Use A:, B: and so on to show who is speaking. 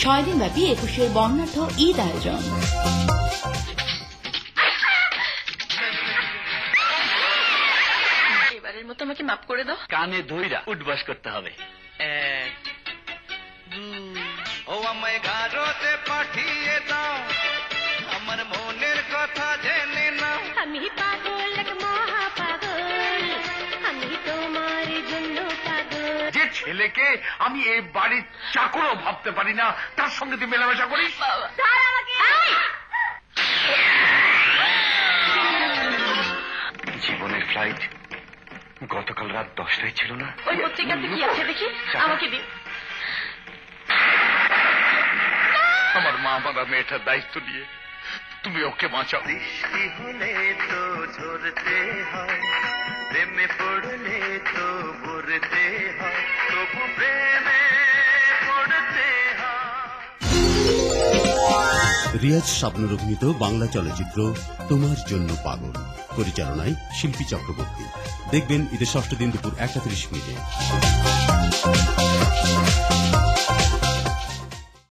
A: 6 দিনব্যাপী 21-এর বর্ণাঢ্য ঈদ আয়োজন।
B: এবারের মতো আমাকে মাফ করে দাও।
C: কানে ধইরা উঠবাস করতে হবে।
D: ও আমায় গারোতে পাঠিয়ে দাও, আমার মনের কথা জেনে নাও।
E: আমি পাগল এক মহা পাগল, আমি তোমার জন্য পাগল।
F: যে ছেলেকে আমি এই বাড়ির চাকরও ভাবতে পারি না, তার সঙ্গে তুই মেলামেশা করিস।
C: জীবনের ফ্লাইট গতকাল রাত 10টায় ছিল না?
B: ওই পত্রিকাতে কি আছে দেখি, আমাকে দিন।
F: আমার মা মারা মেয়েটার দায়িত্ব নিয়ে তুমি ওকে বাঁচাও।
D: বৃষ্টি হলে তো ঝরতে হয়, প্রেমে পড়লে তো ভরতে হয়, তবু প্রেমে পড়তে হয়।
G: রিয়াজ শাবনূর অভিনীত বাংলা চলচ্চিত্র তোমার জন্য পাগল, পরিচালনায় শিল্পী চক্রবর্তী। দেখবেন ঈদের ষষ্ঠ দিন দুপুর 1:30 মিনিটে।